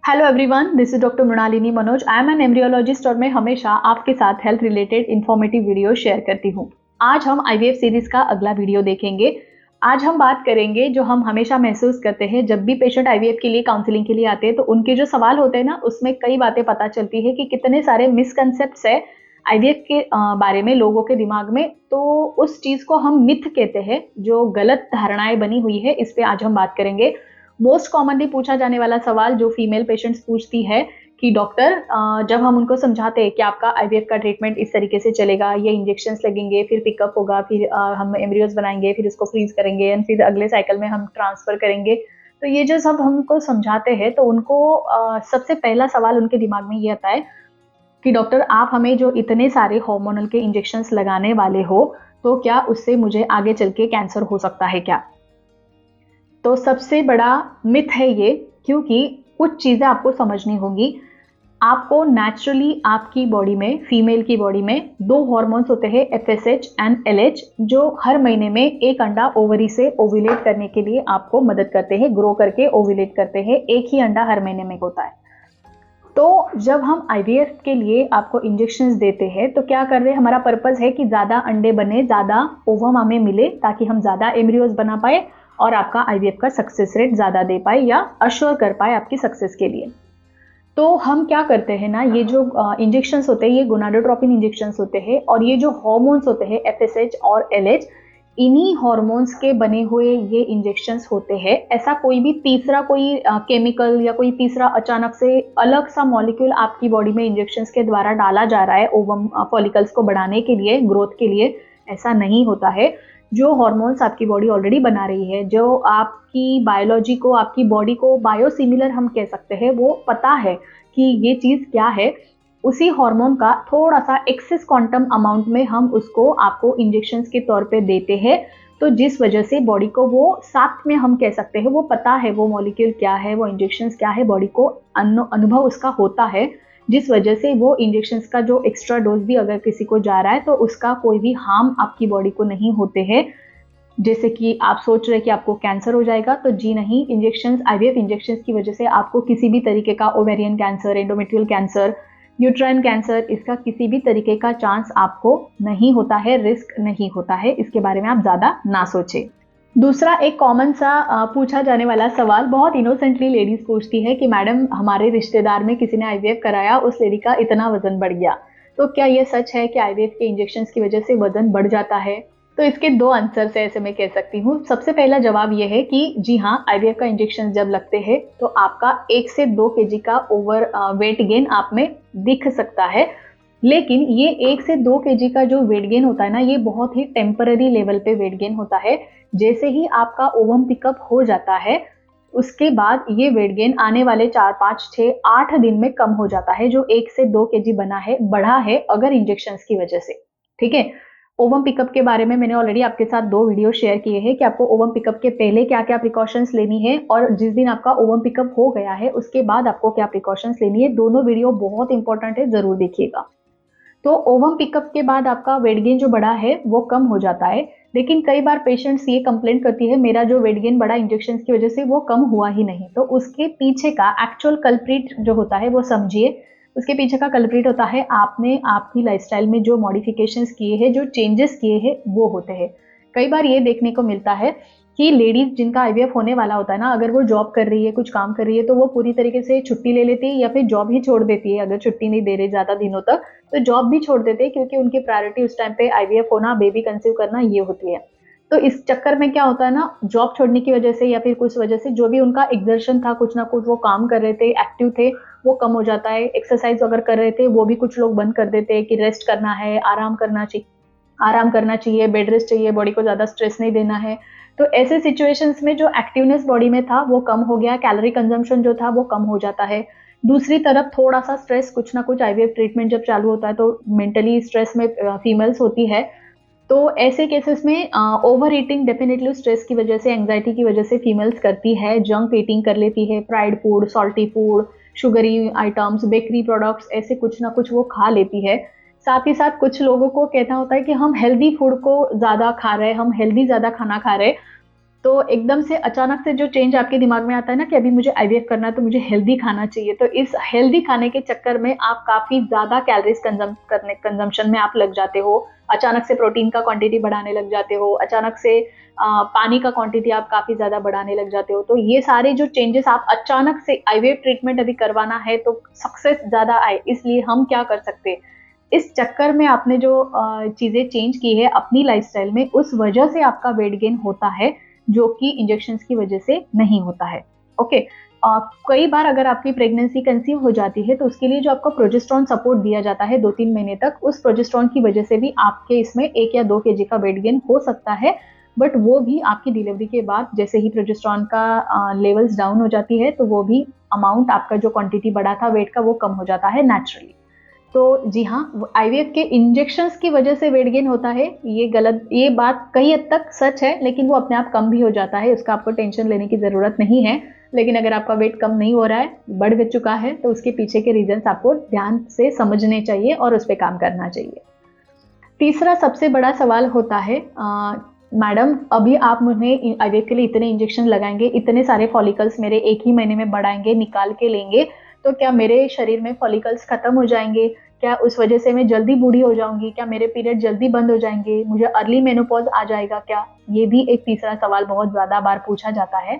Hello everyone, this is doctor Mrinalini Manoj. I am an embryologist और मैं हमेशा आपके साथ health related informative video share करती हूँ। आज हम आईवीएफ सीरीज का अगला वीडियो देखेंगे। आज हम बात करेंगे जो हम हमेशा महसूस करते हैं जब भी पेशेंट आईवीएफ के लिए काउंसलिंग के लिए आते हैं, तो उनके जो सवाल होते हैं ना, उसमें कई बातें पता चलती है कि कितने सारे मिसकंसेप्ट्स है आईवीएफ के बारे में लोगों के दिमाग में। तो उस चीज को हम मिथ कहते हैं, जो गलत धारणाएं बनी हुई है, इस पे आज हम बात करेंगे। मोस्ट कॉमनली पूछा जाने वाला सवाल जो फीमेल पेशेंट्स पूछती है कि डॉक्टर, जब हम उनको समझाते हैं कि आपका आईवीएफ का ट्रीटमेंट इस तरीके से चलेगा, ये इंजेक्शंस लगेंगे, फिर पिकअप होगा, फिर हम एम्ब्रियोज बनाएंगे, फिर इसको फ्रीज करेंगे एंड फिर अगले साइकिल में हम ट्रांसफर करेंगे। तो ये जो सब हमको समझाते हैं, तो उनको सबसे पहला सवाल उनके दिमाग में ये आता है कि डॉक्टर, आप हमें जो इतने सारे हार्मोनल के इंजेक्शंस लगाने वाले हो, तो क्या उससे मुझे आगे चल के कैंसर हो सकता है क्या? तो सबसे बड़ा मिथ है ये, क्योंकि कुछ चीजें आपको समझनी होंगी। आपको नेचुरली आपकी बॉडी में, फीमेल की बॉडी में दो हॉर्मोन्स होते हैं, एफएसएच एंड एलएच, जो हर महीने में एक अंडा ओवरी से ओव्यूलेट करने के लिए आपको मदद करते हैं, ग्रो करके ओव्यूलेट करते हैं। एक ही अंडा हर महीने में होता है। तो जब हम आईवीएफ के लिए आपको इंजेक्शंस देते हैं, तो क्या कर रहे हैं, हमारा पर्पस है कि ज्यादा अंडे बने, ज्यादा ओवम हमें मिले, ताकि हम ज्यादा एम्ब्रियोज बना पाए और आपका आईवीएफ का सक्सेस रेट ज्यादा दे पाए या अश्योर कर पाए आपकी सक्सेस के लिए। तो हम क्या करते हैं ना, ये जो इंजेक्शंस होते हैं, ये गोनाडोट्रोपिन इंजेक्शंस होते हैं, और ये जो हार्मोन्स होते हैं एफएसएच और एलएच, इन्हीं हॉर्मोन्स के बने हुए ये इंजेक्शंस होते हैं। ऐसा कोई भी तीसरा कोई केमिकल या कोई तीसरा अचानक से अलग सा मॉलिक्यूल आपकी बॉडी में इंजेक्शंस के द्वारा डाला जा रहा है ओवम फॉलिकल्स को बढ़ाने के लिए, ग्रोथ के लिए, ऐसा नहीं होता है। जो हार्मोन्स आपकी बॉडी ऑलरेडी बना रही है, जो आपकी बायोलॉजी को, आपकी बॉडी को बायोसिमिलर हम कह सकते हैं, वो पता है कि ये चीज क्या है, उसी हार्मोन का थोड़ा सा एक्सेस क्वांटम अमाउंट में हम उसको आपको इंजेक्शंस के तौर पे देते हैं। तो जिस वजह से बॉडी को वो साथ में हम कह सकते हैं, वो पता है वो मॉलिक्यूल क्या है, वो इंजेक्शंस क्या है, बॉडी को अनुभव उसका होता है, जिस वजह से वो इंजेक्शंस का जो एक्स्ट्रा डोज भी अगर किसी को जा रहा है, तो उसका कोई भी हार्म आपकी बॉडी को नहीं होते हैं। जैसे कि आप सोच रहे हैं कि आपको कैंसर हो जाएगा, तो जी नहीं, इंजेक्शंस, आईवीएफ इंजेक्शंस की वजह से आपको किसी भी तरीके का ovarian cancer, endometrial cancer, uterine cancer, इसका किसी भी तरीके का चांस आपको नहीं होता है, रिस्क नहीं होता है। इसके बारे में आप ज्यादा ना सोचें। दूसरा एक कॉमन सा पूछा जाने वाला सवाल बहुत इनोसेंटली लेडीज पूछती है कि मैडम, हमारे रिश्तेदार में किसी ने आईवीएफ कराया, उस लेडी का इतना वजन बढ़ गया, तो क्या ये सच है कि आईवीएफ के इंजेक्शंस की वजह से वजन बढ़ जाता है? तो इसके दो आंसर से ऐसे मैं कह सकती हूँ। सबसे पहला जवाब ये है कि जी हाँ, आईवीएफ का इंजेक्शन जब लगते हैं तो आपका 1 से 2 केजी का ओवर वेट गेन आप में दिख सकता है। लेकिन ये 1 से 2 केजी का जो वेट गेन होता है ना, ये बहुत ही टेम्पररी लेवल पे वेट गेन होता है। जैसे ही आपका ओवम पिकअप हो जाता है, उसके बाद ये वेट गेन आने वाले 4, 5, 6, 8 दिन में कम हो जाता है, जो 1 से 2 केजी बना है, बढ़ा है अगर इंजेक्शंस की वजह से। ठीक है। ओवम पिकअप के बारे में मैंने ऑलरेडी आपके साथ 2 वीडियो शेयर किए हैं कि आपको ओवम पिकअप के पहले क्या क्या प्रिकॉशंस लेनी है, और जिस दिन आपका ओवम पिकअप हो गया है उसके बाद आपको क्या प्रिकॉशंस लेनी है। दोनों वीडियो बहुत इंपॉर्टेंट है, जरूर देखिएगा। तो ओवम पिकअप के बाद आपका वेट गेन जो बढ़ा है वो कम हो जाता है। लेकिन कई बार पेशेंट्स ये कंप्लेंट करती है, मेरा जो वेट गेन बढ़ा इंजेक्शन की वजह से, वो कम हुआ ही नहीं। तो उसके पीछे का एक्चुअल कल्प्रिट जो होता है वो समझिए। उसके पीछे का कल्प्रिट होता है, आपने आपकी लाइफस्टाइल में जो मॉडिफिकेशंस किए हैं, जो चेंजेस किए हैं, वो होते हैं। कई बार ये देखने को मिलता है कि लेडीज जिनका आईवीएफ होने वाला होता है ना, अगर वो जॉब कर रही है, कुछ काम कर रही है, तो वो पूरी तरीके से छुट्टी ले लेती है या फिर जॉब ही छोड़ देती है। अगर छुट्टी नहीं दे रही ज्यादा दिनों तक, तो जॉब भी छोड़ देते हैं, क्योंकि उनकी प्रायोरिटी उस टाइम पे आईवीएफ होना, बेबी कंसीव करना, ये होती है। तो इस चक्कर में क्या होता है ना, जॉब छोड़ने की वजह से या फिर कुछ वजह से जो भी उनका एक्सर्शन था, कुछ ना कुछ वो काम कर रहे थे, एक्टिव थे, वो कम हो जाता है। एक्सरसाइज अगर कर रहे थे, वो भी कुछ लोग बंद कर देते हैं कि रेस्ट करना है, आराम करना चाहिए, बेड रेस्ट चाहिए, बॉडी को ज्यादा स्ट्रेस नहीं देना है। तो ऐसे सिचुएशंस में जो एक्टिवनेस बॉडी में था वो कम हो गया, कैलोरी कंजम्पशन जो था वो कम हो जाता है। दूसरी तरफ थोड़ा सा स्ट्रेस, कुछ ना कुछ आईवीएफ ट्रीटमेंट जब चालू होता है तो मेंटली स्ट्रेस में फीमेल्स होती है। तो ऐसे केसेस में ओवर ईटिंग डेफिनेटली स्ट्रेस की वजह से, एंग्जाइटी की वजह से फीमेल्स करती है, जंक ईटिंग कर लेती है, fried food, salty food, sugary items, bakery products, ऐसे कुछ ना कुछ वो खा लेती है। साथ ही साथ कुछ लोगों को कहना होता है कि हम हेल्दी फूड को ज्यादा खा रहे हैं, हम हेल्दी ज्यादा खाना खा रहे हैं, तो एकदम से अचानक से जो चेंज आपके दिमाग में आता है ना कि अभी मुझे आईवीएफ करना है तो मुझे हेल्दी खाना चाहिए, तो इस हेल्दी खाने के चक्कर में आप काफी ज्यादा कैलोरीज कंजम्पशन में आप लग जाते हो। अचानक से प्रोटीन का क्वांटिटी बढ़ाने लग जाते हो, अचानक से पानी का क्वांटिटी आप काफी ज्यादा बढ़ाने लग जाते हो। तो ये सारे जो चेंजेस आप अचानक से आईवीएफ ट्रीटमेंट अभी करवाना है तो सक्सेस ज्यादा आए, इसलिए हम क्या कर सकते हैं, इस चक्कर में आपने जो चीजें चेंज की है अपनी लाइफस्टाइल में, उस वजह से आपका वेट गेन होता है, जो कि इंजेक्शन की वजह से नहीं होता है। ओके। कई बार अगर आपकी प्रेगनेंसी कंसीव हो जाती है तो उसके लिए जो आपको प्रोजेस्टेरॉन सपोर्ट दिया जाता है 2-3 महीने तक, उस प्रोजेस्टेरॉन की वजह से भी आपके इसमें 1 या 2 केजी का वेट गेन हो सकता है। बट वो भी आपकी डिलीवरी के बाद जैसे ही प्रोजेस्टेरॉन का लेवल्स डाउन हो जाती है तो वो भी अमाउंट, आपका जो क्वांटिटी बढ़ा था वेट का, वो कम हो जाता है नेचुरली। तो जी हाँ, आईवीएफ के इंजेक्शंस की वजह से वेट गेन होता है, ये गलत, ये बात कई हद तक सच है, लेकिन वो अपने आप कम भी हो जाता है, उसका आपको टेंशन लेने की ज़रूरत नहीं है। लेकिन अगर आपका वेट कम नहीं हो रहा है, बढ़ चुका है, तो उसके पीछे के रीजंस आपको ध्यान से समझने चाहिए और उस पर काम करना चाहिए। तीसरा सबसे बड़ा सवाल होता है, मैडम अभी आप मुझे आईवीएफ के लिए इतने इंजेक्शन लगाएंगे, इतने सारे फॉलिकल्स मेरे एक ही महीने में बढ़ाएंगे, निकाल के लेंगे, तो क्या मेरे शरीर में फॉलिकल्स खत्म हो जाएंगे? क्या उस वजह से मैं जल्दी बूढ़ी हो जाऊंगी? क्या मेरे पीरियड जल्दी बंद हो जाएंगे? मुझे अर्ली मेनोपॉज आ जाएगा क्या? ये भी एक तीसरा सवाल बहुत ज्यादा बार पूछा जाता है।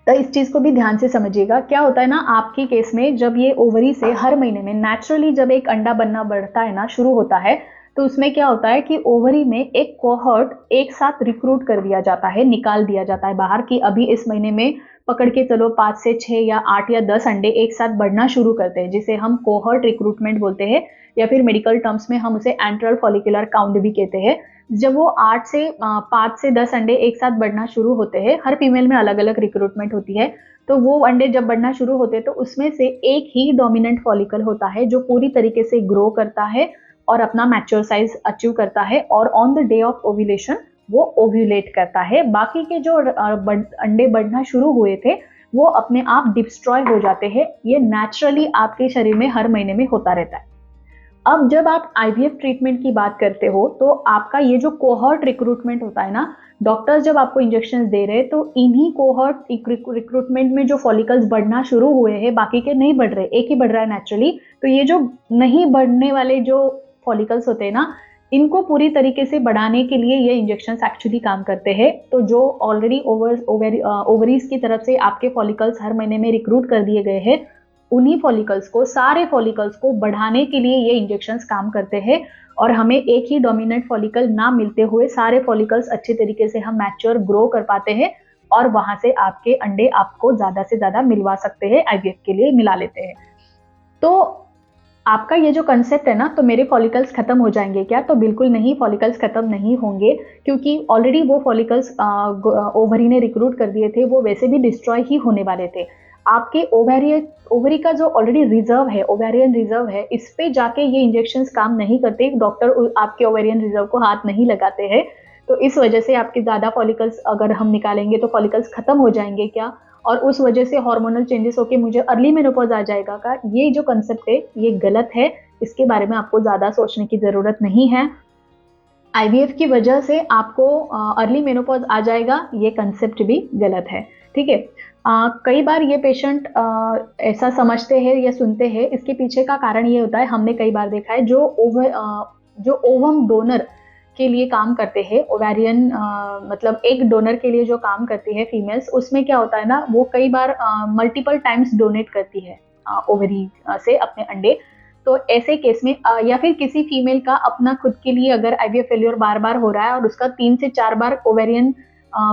तो इस चीज को भी ध्यान से समझिएगा। क्या होता है ना, आपके केस में जब ये ओवरी से हर महीने में नेचुरली जब एक अंडा बनना बढ़ता है ना, शुरू होता है, तो उसमें क्या होता है कि ओवरी में एक कोहर्ट एक साथ रिक्रूट कर दिया जाता है, निकाल दिया जाता है बाहर, कि अभी इस महीने में पकड़ के चलो 5 से 6 या 8 या 10 अंडे एक साथ बढ़ना शुरू करते हैं, जिसे हम कोहर्ट रिक्रूटमेंट बोलते हैं, या फिर मेडिकल टर्म्स में हम उसे एंट्रल फॉलिकुलर काउंट भी कहते हैं। जब वो 5 से 10 अंडे एक साथ बढ़ना शुरू होते हैं, हर फीमेल में अलग अलग रिक्रूटमेंट होती है, तो वो अंडे जब बढ़ना शुरू होते हैं तो उसमें से एक ही डोमिनेंट फॉलिकल होता है जो पूरी तरीके से ग्रो करता है और अपना मैच्योर साइज अचीव करता है, और on the day of ovulation वो ओव्यूलेट करता है। बाकी के जो अंडे बढ़ना शुरू हुए थे वो अपने आप डिस्ट्रॉय हो जाते हैं। ये नेचुरली आपके शरीर में हर महीने में होता रहता है। अब जब आप आईवीएफ ट्रीटमेंट की बात करते हो तो आपका ये जो कोहॉर्ट रिक्रूटमेंट होता है ना, डॉक्टर्स जब आपको इंजेक्शन दे रहे हैं तो इन्हीं कोहॉर्ट रिक्रूटमेंट में जो फॉलिकल्स बढ़ना शुरू हुए हैं, बाकी के नहीं बढ़ रहे, एक ही बढ़ रहा है नेचुरली, तो ये जो नहीं बढ़ने वाले जो फॉलिकल्स होते हैं ना, इनको पूरी तरीके से बढ़ाने के लिए ये इंजेक्शंस एक्चुअली काम करते हैं। तो जो ऑलरेडी ओवरीज की तरफ से आपके फॉलिकल्स हर महीने में रिक्रूट कर दिए गए हैं, उन्हीं फॉलिकल्स को, सारे फॉलिकल्स को बढ़ाने के लिए ये इंजेक्शंस काम करते हैं, और हमें एक ही डोमिनेंट फॉलिकल ना मिलते हुए सारे फॉलिकल्स अच्छे तरीके से हम मैच्योर ग्रो कर पाते हैं, और वहां से आपके अंडे आपको ज्यादा से ज्यादा मिलवा सकते हैं, आईवीएफ के लिए मिला लेते हैं। तो आपका ये जो कंसेप्ट है ना, तो मेरे फॉलिकल्स खत्म हो जाएंगे क्या? तो बिल्कुल नहीं, फॉलिकल्स खत्म नहीं होंगे, क्योंकि ऑलरेडी वो फॉलिकल्स ओवरी ने रिक्रूट कर दिए थे, वो वैसे भी डिस्ट्रॉय ही होने वाले थे। आपके ओवरी का जो ऑलरेडी रिजर्व है, ओवेरियन रिजर्व है, इस पे जाके ये इंजेक्शंस काम नहीं करते, डॉक्टर आपके ओवेरियन रिजर्व को हाथ नहीं लगाते हैं। तो इस वजह से आपके ज्यादा फॉलिकल्स अगर हम निकालेंगे तो फॉलिकल्स खत्म हो जाएंगे क्या, और उस वजह से हार्मोनल चेंजेस होके मुझे अर्ली मेनोपॉज आ जाएगा का? ये जो कंसेप्ट है ये गलत है, इसके बारे में आपको ज्यादा सोचने की जरूरत नहीं है। आईवीएफ की वजह से आपको अर्ली मेनोपॉज आ जाएगा, ये कंसेप्ट भी गलत है, ठीक है। कई बार ये पेशेंट ऐसा समझते हैं या सुनते हैं, इसके पीछे का कारण ये होता है, हमने कई बार देखा है, जो ओवम डोनर के लिए काम करते हैं, ओवेरियन मतलब एक डोनर के लिए जो काम करती है फीमेल्स, उसमें क्या होता है ना, वो कई बार मल्टीपल टाइम्स डोनेट करती है ओवरी से अपने अंडे। तो ऐसे केस में या फिर किसी फीमेल का अपना खुद के लिए अगर आईवीएफ फेल्योर बार बार हो रहा है और उसका 3 से 4 बार ओवेरियन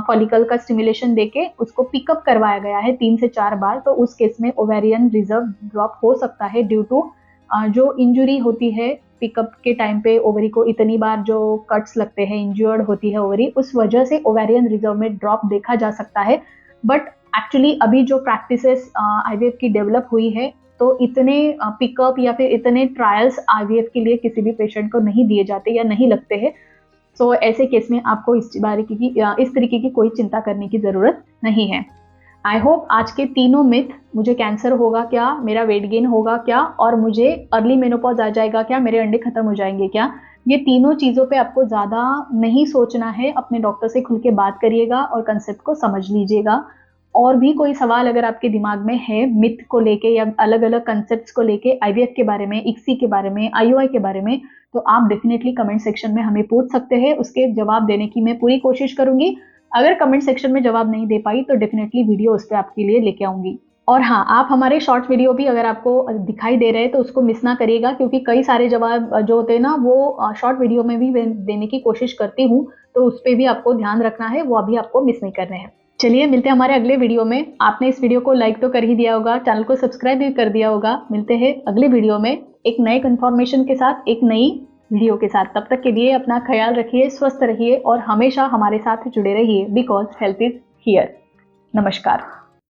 फॉलिकल का स्टिमुलेशन देके उसको पिकअप करवाया गया है 3 से 4 बार, तो उस केस में ओवेरियन रिजर्व ड्रॉप हो सकता है ड्यू टू जो इंजुरी होती है पिकअप के टाइम पे, ओवरी को इतनी बार जो कट्स लगते हैं, इंजर्ड होती है ओवरी, उस वजह से ओवेरियन रिजर्व में ड्रॉप देखा जा सकता है। बट एक्चुअली अभी जो प्रैक्टिसेस आईवीएफ की डेवलप हुई है, तो इतने पिकअप या फिर इतने ट्रायल्स आईवीएफ के लिए किसी भी पेशेंट को नहीं दिए जाते या नहीं लगते हैं। सो ऐसे केस में आपको इस तरीके की कोई चिंता करने की जरूरत नहीं है। आई होप आज के तीनों मिथ, मुझे कैंसर होगा क्या, मेरा वेट गेन होगा क्या, और मुझे अर्ली मेनोपॉज आ जाएगा क्या, मेरे अंडे खत्म हो जाएंगे क्या, ये तीनों चीज़ों पे आपको ज़्यादा नहीं सोचना है, अपने डॉक्टर से खुल के बात करिएगा और कंसेप्ट को समझ लीजिएगा। और भी कोई सवाल अगर आपके दिमाग में है मिथ को लेके या अलग-अलग कंसेप्ट्स को लेके आईवीएफ के बारे में, इक्सी के बारे में, आईयूआई के बारे में, तो आप डेफिनिटली कमेंट सेक्शन में हमें पूछ सकते हैं। उसके जवाब देने की मैं पूरी कोशिश करूँगी। अगर कमेंट सेक्शन में जवाब नहीं दे पाई तो डेफिनिटली वीडियो उस पे आपके लिए लेके आऊँगी। और हाँ, आप हमारे शॉर्ट वीडियो भी अगर आपको दिखाई दे रहे हैं तो उसको मिस ना करिएगा, क्योंकि कई सारे जवाब जो होते हैं ना वो शॉर्ट वीडियो में भी देने की कोशिश करती हूँ, तो उस पे भी आपको ध्यान रखना है, वो अभी आपको मिस नहीं करने हैं। चलिए मिलते हैं हमारे अगले वीडियो में। आपने इस वीडियो को लाइक तो कर ही दिया होगा, चैनल को सब्सक्राइब भी कर दिया होगा। मिलते हैं अगले वीडियो में एक नए इन्फॉर्मेशन के साथ, एक नई वीडियो के साथ। तब तक के लिए अपना ख्याल रखिए, स्वस्थ रहिए और हमेशा हमारे साथ जुड़े रहिए, बिकॉज हेल्थ इज हियर। नमस्कार।